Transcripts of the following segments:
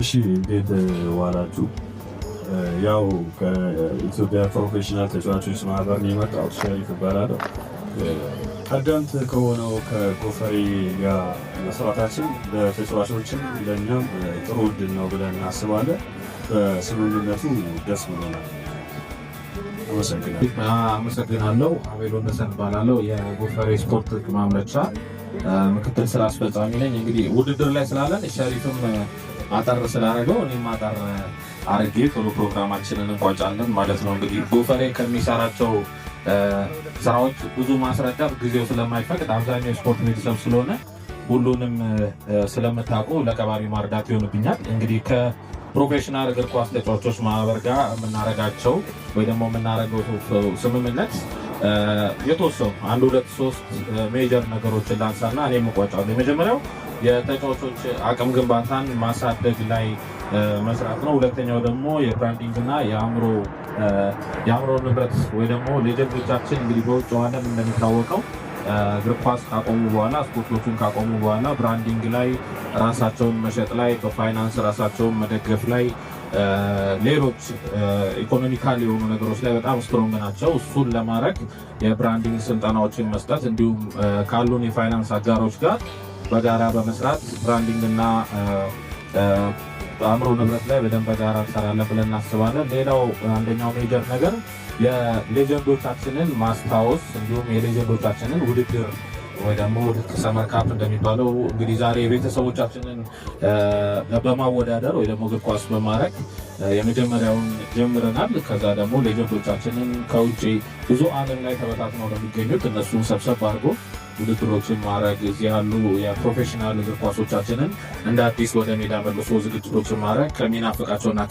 እሺ እንዴት ዋላችሁ? ያው ከኢትዮጵያ ፕሮፌሽናል ተጫዋቾች ማህበር ነው የመጣሁት። ሸሪፍ እባላለሁ። ቀደምት ከሆነው ከጎፈሬ ጋር መስራታችን ለተጫዋቾችም ለእኛም ጥሩ እድል ነው ብለን እናስባለን። በስምምነቱ ደስ ብሎናል። አመሰግናለሁ። አቤል ወንደሰን እባላለሁ። የጎፈሬ ስፖርት ማምረቻ ምክትል ስራ አስፈጻሚ ነኝ። እንግዲህ ውድድር ላይ ስላለን ሸሪፍም አጠር ስላደረገው እኔም አጠር አድርጌ ቶሎ ፕሮግራማችንን እንቋጫለን ማለት ነው። እንግዲህ ጎፈሬ ከሚሰራቸው ስራዎች ብዙ ማስረዳት ጊዜው ስለማይፈቅድ አብዛኛው የስፖርት ቤተሰብ ስለሆነ ሁሉንም ስለምታውቁ ለቀባሪ ማርዳት ይሆንብኛል። እንግዲህ ከፕሮፌሽናል እግር ኳስ ተጫዋቾች ማህበር ጋር የምናረጋቸው ወይ ደግሞ የምናረገው ስምምነት የተወሰኑ 1 2 3 ሜጀር ነገሮችን ላንሳና እኔ የምቋጫለሁ። የመጀመሪያው የተጫዋቾች አቅም ግንባታን ማሳደግ ላይ መስራት ነው። ሁለተኛው ደግሞ የብራንዲንግ እና የአእምሮ ንብረት ወይ ደግሞ ሌጀንዶቻችን እንግዲህ በውጭ ዓለም እንደሚታወቀው እግር ኳስ ካቆሙ በኋላ ስፖርቶቹን ካቆሙ በኋላ ብራንዲንግ ላይ ራሳቸውን መሸጥ ላይ በፋይናንስ ራሳቸውን መደገፍ ላይ ሌሎች ኢኮኖሚካል የሆኑ ነገሮች ላይ በጣም ስትሮንግ ናቸው። እሱን ለማድረግ የብራንዲንግ ስልጠናዎችን መስጠት እንዲሁም ካሉን የፋይናንስ አጋሮች ጋር በጋራ በመስራት ብራንዲንግ እና አእምሮ ንብረት ላይ በደንብ በጋራ እንሰራለን ብለን እናስባለን። ሌላው አንደኛው ሜጀር ነገር የሌጀንዶቻችንን ማስታወስ እንዲሁም የሌጀንዶቻችንን ውድድር ወይ ደግሞ ሰመር ካፕ እንደሚባለው እንግዲህ ዛሬ ቤተሰቦቻችንን በማወዳደር ወይ ደግሞ እግር ኳስ በማድረግ የመጀመሪያውን ጀምረናል። ከዛ ደግሞ ሌጀንዶቻችንን ከውጭ ብዙ ዓለም ላይ ተበታትነው ለሚገኙት እነሱን ሰብሰብ አድርጎ ውድድሮችን ማድረግ እዚህ ያሉ የፕሮፌሽናል እግር ኳሶቻችንን እንደ አዲስ ወደ ሜዳ መልሶ ዝግጅቶችን ማድረግ ከሚናፍቃቸውና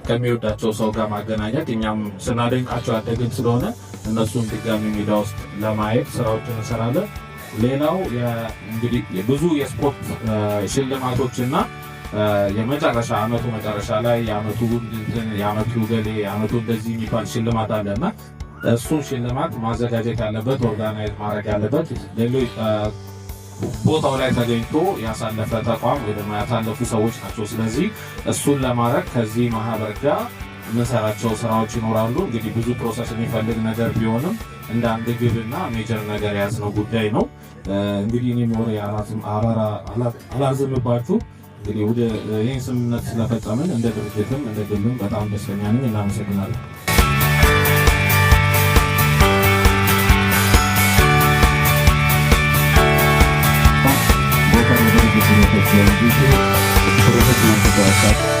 ከሚወዳቸው ሰው ጋር ማገናኘት እኛም ስናደንቃቸው ያደግን ስለሆነ እነሱን ድጋሚ ሜዳ ውስጥ ለማየት ስራዎችን እንሰራለን። ሌላው እንግዲህ ብዙ የስፖርት ሽልማቶችና የመጨረሻ አመቱ መጨረሻ ላይ የአመቱ ገሌ የአመቱ እንደዚህ የሚባል ሽልማት አለና እሱን ሽልማት ማዘጋጀት ያለበት ኦርጋናይዝ ማድረግ ያለበት ሌሎች ቦታው ላይ ተገኝቶ ያሳለፈ ተቋም ወይ ደግሞ ያሳለፉ ሰዎች ናቸው። ስለዚህ እሱን ለማድረግ ከዚህ ማህበር ጋር የምንሰራቸው ስራዎች ይኖራሉ። እንግዲህ ብዙ ፕሮሰስ የሚፈልግ ነገር ቢሆንም እንደ አንድ ግብና ሜጀር ነገር የያዝነው ጉዳይ ነው። እንግዲህ እኔ ሞሬ አላዝምባችሁ። እንግዲህ ወደ ይህን ስምምነት ስለፈጸምን እንደ ድርጅትም እንደ ግልም በጣም ደስተኛ ነኝ። እናመሰግናለን። Thank you.